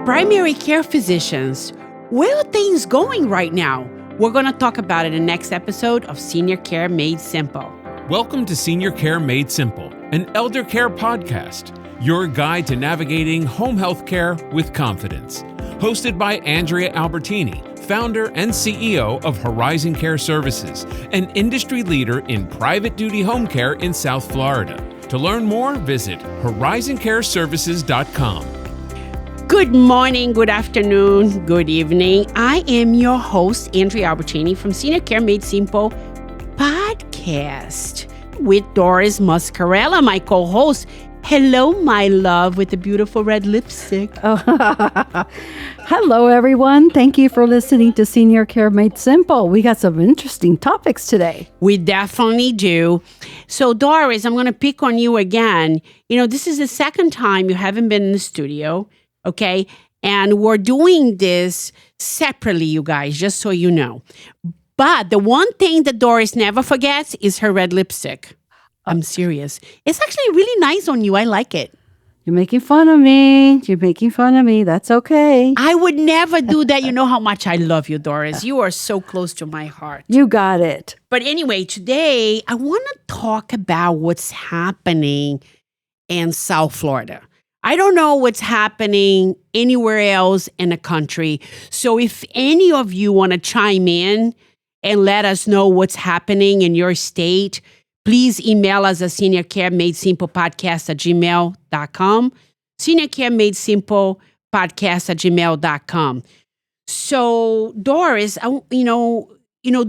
Primary care physicians, where are things going right now? We're going to talk about it in the next episode of Senior Care Made Simple. Welcome to Senior Care Made Simple, an elder care podcast, your guide to navigating home health care with confidence. Hosted by Andrea Albertini, founder and CEO of Horizon Care Services, an industry leader in private duty home care in South Florida. To learn more, visit horizoncareservices.com. Good morning, good afternoon, good evening. I am your host, Andrea Albertini from Senior Care Made Simple podcast with Doris Muscarella, my co-host. Hello, my love, with the beautiful red lipstick. Hello, everyone. Thank you for listening to Senior Care Made Simple. We got some interesting topics today. We definitely do. So, Doris, I'm going to pick on you again. You know, this is the second time you haven't been in the studio. Okay, and we're doing this separately, you guys, just so you know. But the one thing that Doris never forgets is her red lipstick. I'm serious. It's actually really nice on you. I like it. You're making fun of me. That's okay. I would never do that. You know how much I love you, Doris. You are so close to my heart. You got it. But anyway, today I want to talk about what's happening in South Florida. I don't know what's happening anywhere else in the country. So if any of you want to chime in and let us know what's happening in your state, please email us at seniorcaremadesimplepodcast@gmail.com. seniorcaremadesimplepodcast@gmail.com. So Doris, do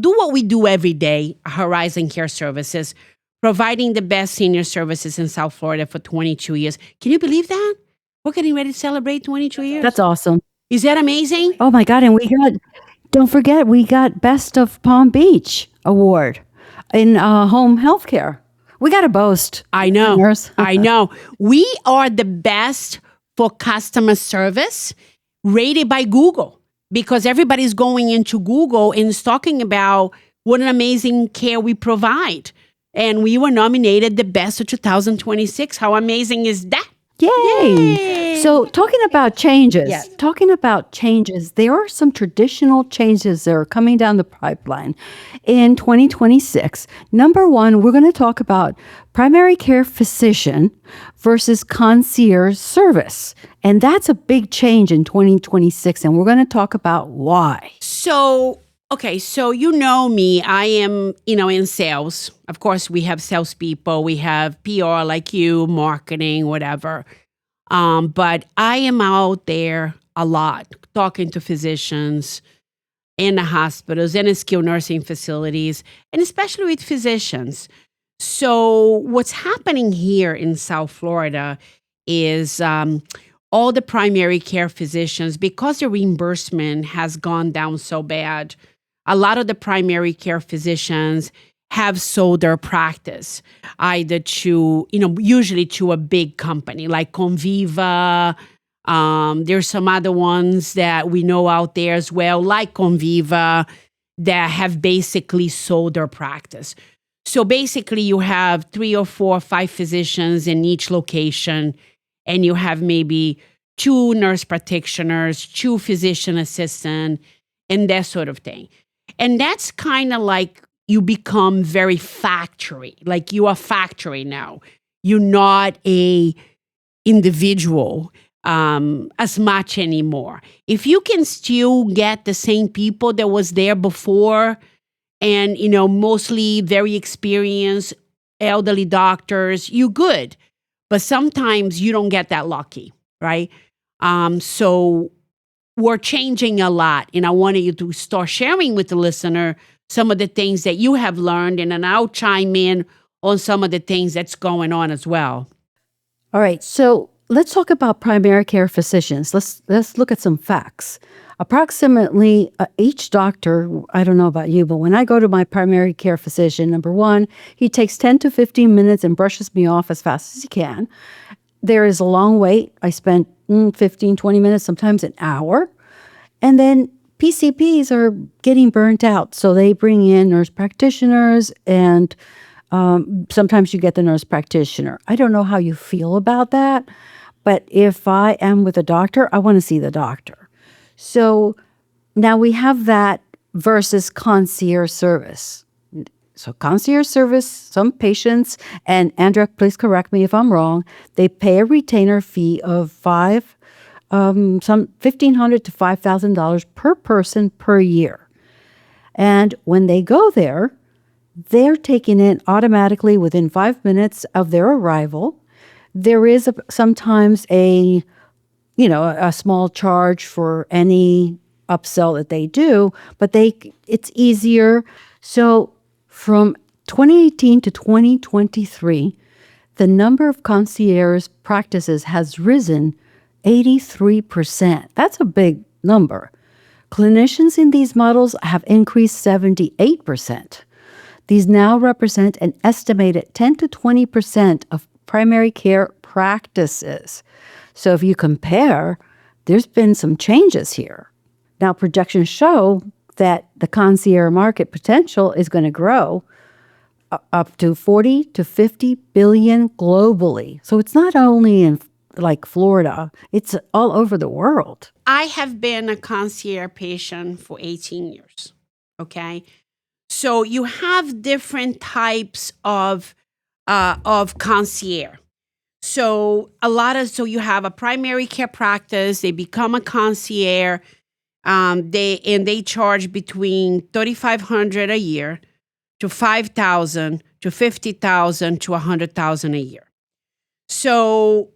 what we do every day, Horizon Care Services, providing the best senior services in South Florida for 22 years. Can you believe that? We're getting ready to celebrate 22 years. That's awesome. Is that amazing? Oh my God. And don't forget, we got Best of Palm Beach Award in home health care. We got to boast. I know. I know. We are the best for customer service rated by Google because everybody's going into Google and is talking about what an amazing care we provide. And we were nominated the best of 2026. How amazing is that? Yay! So talking about changes, there are some traditional changes that are coming down the pipeline in 2026. Number one, we're going to talk about primary care physician versus concierge service. And that's a big change in 2026. And we're going to talk about why. Okay, so you know me, I am, in sales. Of course, we have salespeople, we have PR like you, marketing, whatever. But I am out there a lot, talking to physicians in the hospitals, in the skilled nursing facilities, and especially with physicians. So what's happening here in South Florida is all the primary care physicians, because the reimbursement has gone down so bad, a lot of the primary care physicians have sold their practice either to, usually to a big company like Conviva. There's some other ones that we know out there as well, like Conviva, that have basically sold their practice. So basically you have 3 or 4 or 5 physicians in each location, and you have maybe 2 nurse practitioners, 2 physician assistants, and that sort of thing. And that's kind of like you become very factory, like you are factory now. You're not a individual as much anymore. If you can still get the same people that was there before and, mostly very experienced elderly doctors, you're good. But sometimes you don't get that lucky, right? So we're changing a lot, and I wanted you to start sharing with the listener some of the things that you have learned, and then I'll chime in on some of the things that's going on as well. All right, so let's talk about primary care physicians. Let's look at some facts. Approximately each doctor, I don't know about you, but when I go to my primary care physician, number one, he takes 10 to 15 minutes and brushes me off as fast as he can. There is a long wait. I spent 15, 20 minutes, sometimes an hour. And then PCPs are getting burnt out. So they bring in nurse practitioners, and sometimes you get the nurse practitioner. I don't know how you feel about that, But if I am with a doctor, I want to see the doctor. So now we have that versus concierge service. So concierge service, some patients, and Andrea, please correct me if I'm wrong, they pay a retainer fee of some $1,500 to $5,000 per person per year. And when they go there, they're taken in automatically within 5 minutes of their arrival. There is sometimes a small charge for any upsell that they do, but it's easier. So from 2018 to 2023, the number of concierge practices has risen 83%. That's a big number. Clinicians in these models have increased 78%. These now represent an estimated 10 to 20% of primary care practices. So if you compare, there's been some changes here. Now, projections show that the concierge market potential is going to grow up to 40 to 50 billion globally. So it's not only in like Florida, it's all over the world. I have been a concierge patient for 18 years, okay? So you have different types of concierge. So you have a primary care practice, they become a concierge, they charge between $3,500 a year to $5,000 to $50,000 to $100,000 a year. So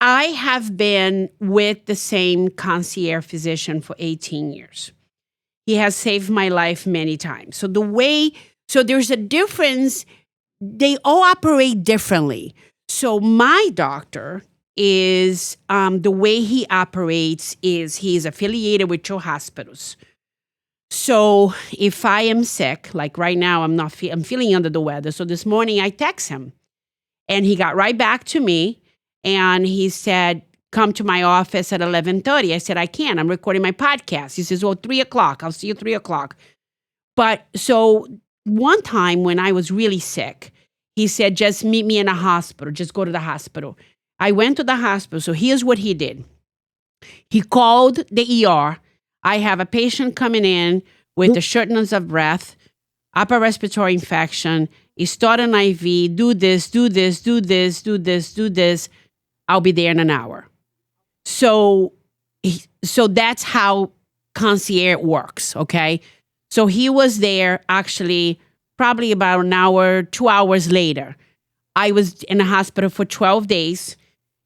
I have been with the same concierge physician for 18 years. He has saved my life many times. So there's a difference. They all operate differently. So my doctor is, the way he operates is he's affiliated with 2 hospitals. So if I am sick, like right now, I'm feeling under the weather. So this morning I text him and he got right back to me and he said, come to my office at 11:30. I said, I can't. I'm recording my podcast. He says, well, 3:00. I'll see you 3:00. But so one time when I was really sick, he said, just meet me in a hospital. Just go to the hospital. I went to the hospital. So here's what he did. He called the ER. I have a patient coming in with the shortness of breath, upper respiratory infection. You start an IV, do this. I'll be there in an hour. So that's how concierge works, okay? So he was there actually probably about an hour, 2 hours later. I was in the hospital for 12 days.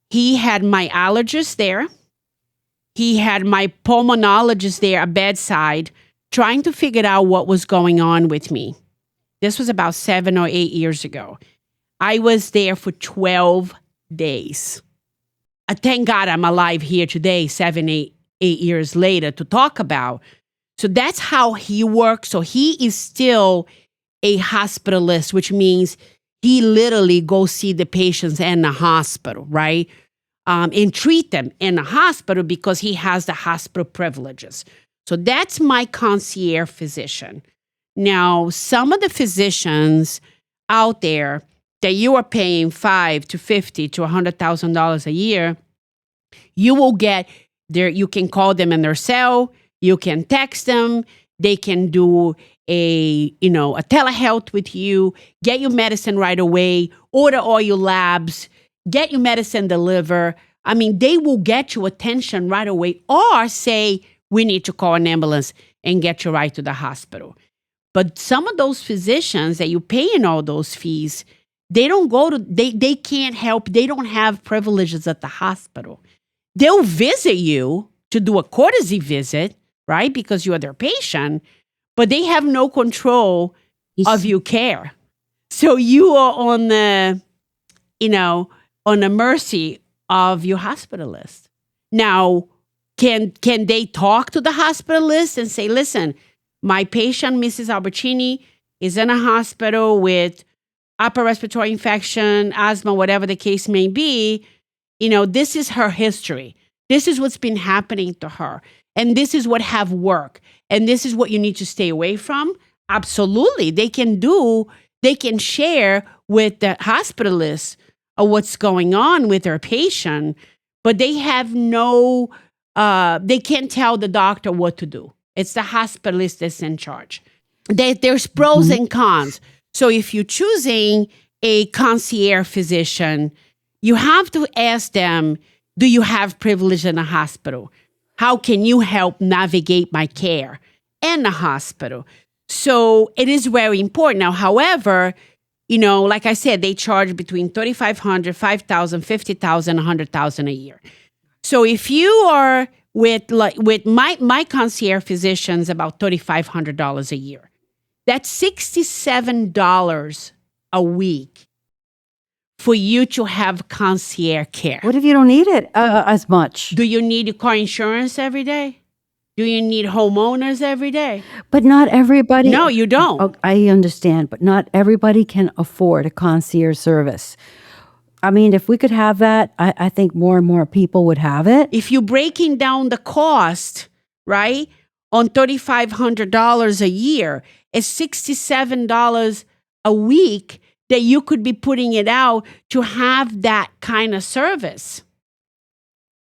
He had my allergist there. He had my pulmonologist there at bedside trying to figure out what was going on with me. This was about 7 or 8 years ago. I was there for 12 days. Thank God I'm alive here today, 7, 8 years later to talk about. So that's how he works. So he is still a hospitalist, which means he literally goes see the patients in the hospital, right? And treat them in the hospital because he has the hospital privileges. So that's my concierge physician. Now, some of the physicians out there that you are paying $5 to $50 to $100,000 a year, you will get there. You can call them in their cell. You can text them. They can do a telehealth with you, get you medicine right away, order all your labs, get your medicine delivered. I mean, they will get you attention right away or say, we need to call an ambulance and get you right to the hospital. But some of those physicians that you're paying all those fees, they can't help. They don't have privileges at the hospital. They'll visit you to do a courtesy visit, right? Because you are their patient, but they have no control of your care. So you are on the mercy of your hospitalist. Now, can they talk to the hospitalist and say, listen, my patient, Mrs. Albertini, is in a hospital with upper respiratory infection, asthma, whatever the case may be. This is her history. This is what's been happening to her. And this is what have worked. And this is what you need to stay away from. Absolutely. They can share with the hospitalist what's going on with their patient. but they have no, they can't tell the doctor what to do. It's the hospitalist that's in charge. There's pros and cons. So if you're choosing a concierge physician, you have to ask them, do you have privilege in the hospital? How can you help navigate my care in the hospital? So it is very important. Now, however, like I said, they charge between $3,500, $5,000, $50,000, $100,000 a year. So if you are with my concierge physicians, about $3,500 a year, that's $67 a week for you to have concierge care. What if you don't need it as much? Do you need car insurance every day? Do you need homeowners every day? But not everybody. No, you don't. Oh, I understand, but not everybody can afford a concierge service. I mean, if we could have that, I think more and more people would have it. If you're breaking down the cost, right, on $3,500 a year, it's $67 a week that you could be putting it out to have that kind of service.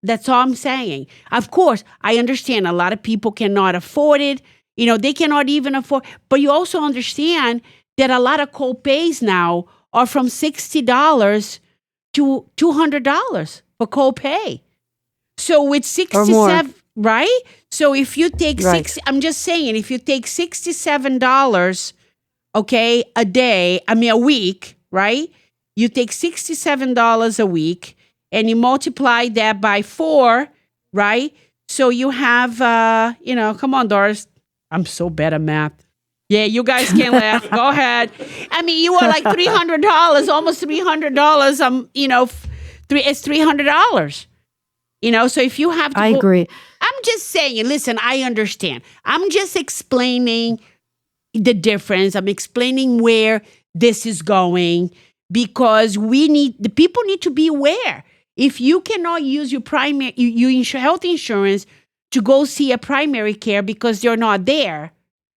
That's all I'm saying. Of course, I understand a lot of people cannot afford it. They cannot even afford. But you also understand that a lot of co-pays now are from $60 to $200 for co-pay. So with 67, right? So if you take I'm just saying, if you take $67, okay, a week, right? You take $67 a week and you multiply that by 4, right? So you have, come on, Doris. I'm so bad at math. Yeah, you guys can laugh. Go ahead. I mean, you are like $300, almost $300. It's $300. So if you have to, I agree. I'm just saying. Listen, I understand. I'm just explaining the difference. I'm explaining where this is going because the people need to be aware. If you cannot use your health insurance to go see a primary care because you're not there,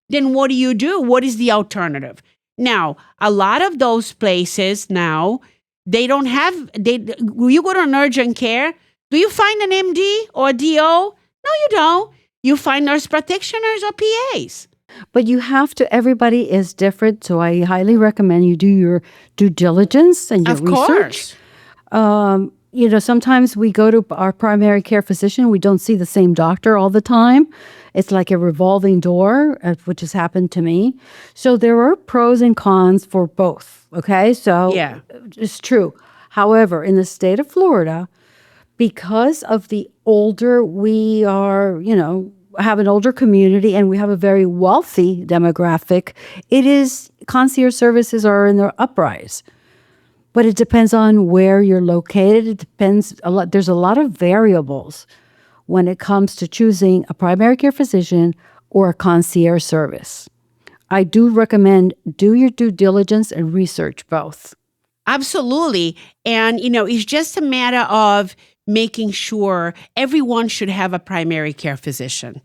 then what do? What is the alternative? Now, a lot of those places now, they don't have, you go to an urgent care, do you find an MD or a DO? No, you don't. You find nurse practitioners or PAs. But you have to, everybody is different, so I highly recommend you do your due diligence and your research. Sometimes we go to our primary care physician, we don't see the same doctor all the time. It's like a revolving door, which has happened to me. So there are pros and cons for both, okay? So it's true. However, in the state of Florida, because of the older we are, have an older community and we have a very wealthy demographic, concierge services are in their uprise. But it depends on where you're located. It depends a lot. There's a lot of variables when it comes to choosing a primary care physician or a concierge service. I do recommend do your due diligence and research both. Absolutely. And, it's just a matter of making sure everyone should have a primary care physician.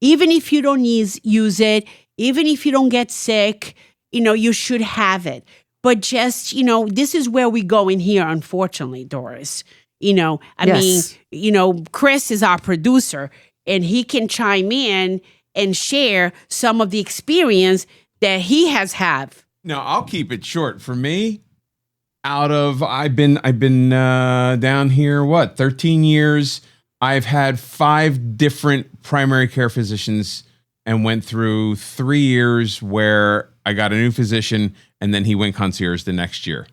Even if you don't use it, even if you don't get sick, you should have it. But just, this is where we go in here, unfortunately, Doris. Chris is our producer and he can chime in and share some of the experience that he has had. No, I'll keep it short. For me, I've been down here, 13 years. I've had 5 different primary care physicians and went through 3 years where I got a new physician and then he went concierge the next year.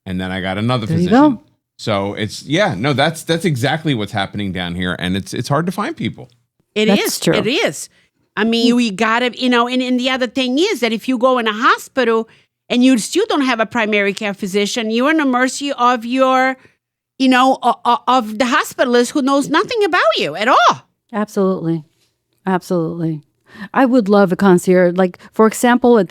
And then I got another physician. You go. So that's exactly what's happening down here. And it's hard to find people. That's true. It is. I mean, we got to, and the other thing is that if you go in a hospital and you still don't have a primary care physician, you're in the mercy of your, of the hospitalist who knows nothing about you at all. Absolutely. Absolutely. I would love a concierge. Like, for example, the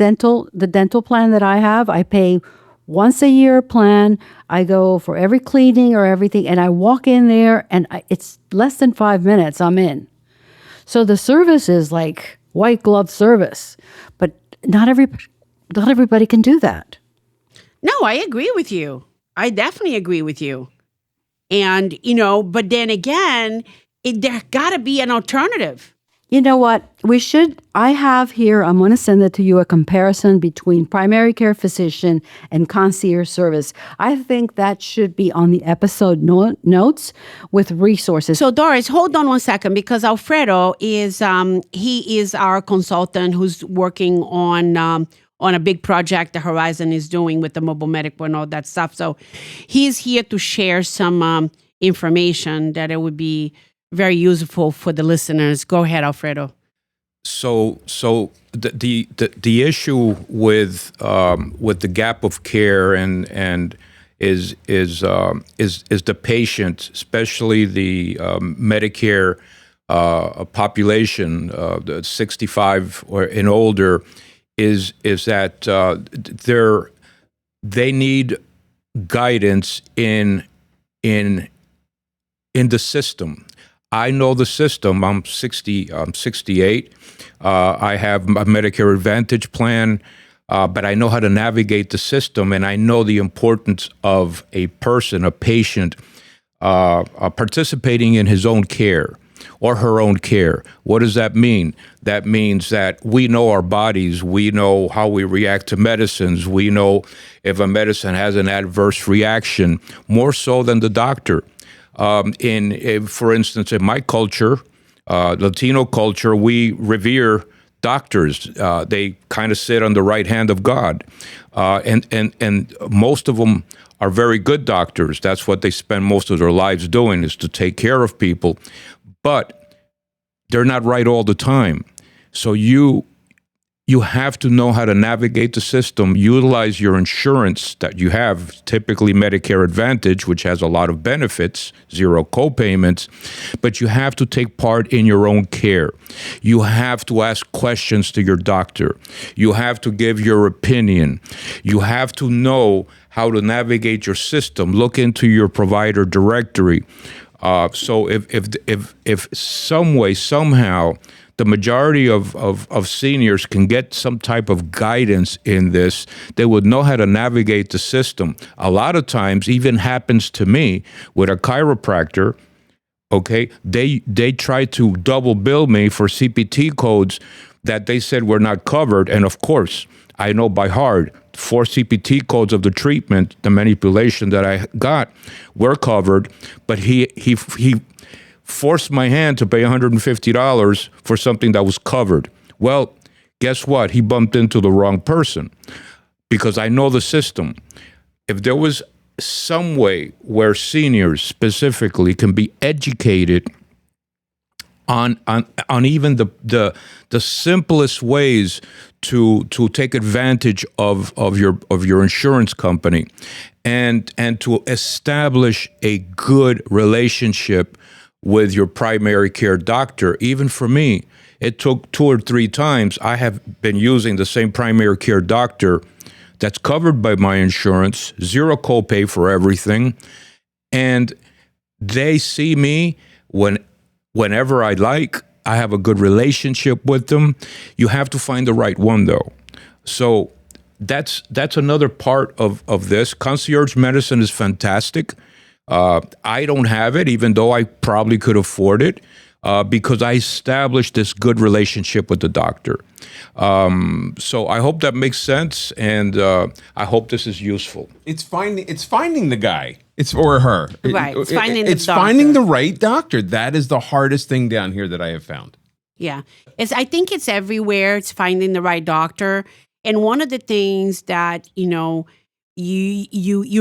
dental plan that I have, I pay once a year plan. I go for every cleaning or everything, and I walk in there, and it's less than 5 minutes. I'm in. So the service is like white glove service, but not everybody can do that. No, I agree with you. I definitely agree with you. And, but then again, there got to be an alternative. You know what? I have here, I'm going to send it to you, a comparison between primary care physician and concierge service. I think that should be on the episode notes with resources. So Doris, hold on one second, because Alfredo he is our consultant who's working on a big project the Horizon is doing with the mobile medical and all that stuff. So he's here to share some information that it would be very useful for the listeners. Go ahead, Alfredo. So the issue with the gap of care and is the patient, especially the Medicare population, the 65 or and older, is that they need guidance in the system. I know the system. I'm 68. I have a Medicare Advantage plan, but I know how to navigate the system, and I know the importance of a patient, participating in his own care or her own care. What does that mean? That means that we know our bodies. We know how we react to medicines. We know if a medicine has an adverse reaction, more so than the doctor. For instance, in my culture, Latino culture, we revere doctors. They kind of sit on the right hand of God, and most of them are very good doctors. That's what they spend most of their lives doing, is to take care of people. But they're not right all the time. So you have to know how to navigate the system, utilize your insurance that you have, typically Medicare Advantage, which has a lot of benefits, zero co-payments, but you have to take part in your own care. You have to ask questions to your doctor. You have to give your opinion. You have to know how to navigate your system. Look into your provider directory. So if some way, somehow, the majority of seniors can get some type of guidance in this, they would know how to navigate the system. A lot of times, even happens to me with a chiropractor, okay, they try to double bill me for CPT codes that they said were not covered. And of course, I know by heart, 4 CPT codes of the treatment, the manipulation that I got, were covered, but he forced my hand to pay $150 for something that was covered. Well, guess what? He bumped into the wrong person, because I know the system. If there was some way where seniors specifically can be educated on even the simplest ways to take advantage of your insurance company, and to establish a good relationship with your primary care doctor. Even for me, it took 2 or 3 times. I have been using the same primary care doctor that's covered by my insurance, zero copay for everything, and they see me whenever I like. I have a good relationship with them. You have to find the right one, though. So that's another part of this. Concierge medicine is fantastic. I don't have it, even though I probably could afford it, because I established this good relationship with the doctor. So I hope that makes sense, and I hope this is useful. It's finding the guy. It's or her. Right. It's finding the doctor. Finding the right doctor. That is the hardest thing down here that I have found. Yeah. I think it's everywhere. It's finding the right doctor. And one of the things that, you're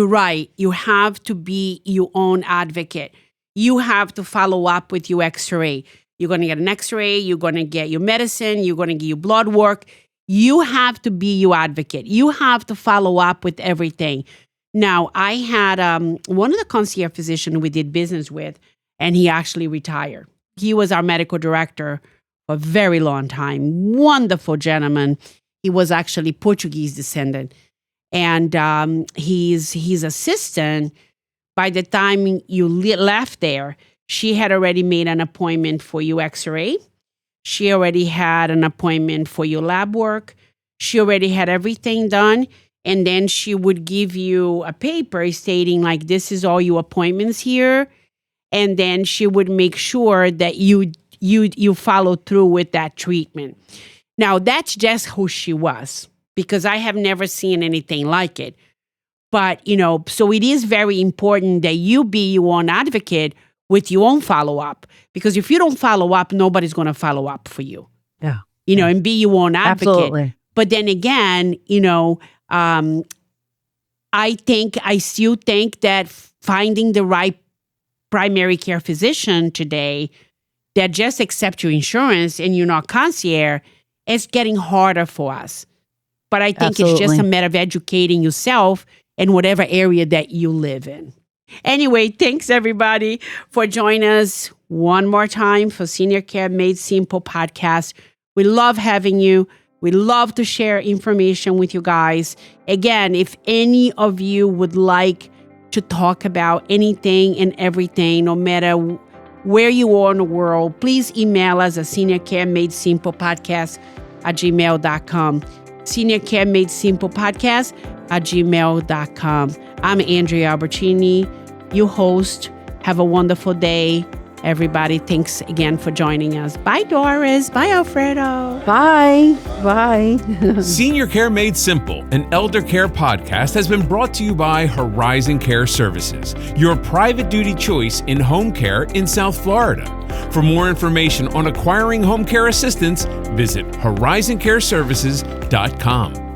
right. You have to be your own advocate. You have to follow up with your X-ray. You're going to get an X-ray. You're going to get your medicine. You're going to get your blood work. You have to be your advocate. You have to follow up with everything. Now, I had one of the concierge physicians we did business with, and he actually retired. He was our medical director for a very long time. Wonderful gentleman. He was actually Portuguese descendant. And his assistant, by the time you left there, she had already made an appointment for your X-ray. She already had an appointment for your lab work. She already had everything done. and then she would give you a paper stating like, this is all your appointments here. And then she would make sure that you follow through with that treatment. Now, that's just who she was, because I have never seen anything like it. But, so it is very important that you be your own advocate with your own follow-up. Because if you don't follow up, nobody's going to follow up for you. Yeah. And be your own advocate. Absolutely. But then again, I still think that finding the right primary care physician today that just accept your insurance and you're not concierge, it's getting harder for us. But I think it's just a matter of educating yourself in whatever area that you live in. Anyway, thanks everybody for joining us one more time for Senior Care Made Simple podcast. We love having you. We love to share information with you guys. Again, if any of you would like to talk about anything and everything, no matter where you are in the world, please email us at seniorcaremadesimple@gmail.com. seniorcaremadesimple@gmail.com. I'm Andrea Albertini, your host. Have a wonderful day. Everybody, thanks again for joining us. Bye, Doris. Bye, Alfredo. Bye. Bye. Senior Care Made Simple, an elder care podcast, has been brought to you by Horizon Care Services, your private duty choice in home care in South Florida. For more information on acquiring home care assistance, visit horizoncareservices.com.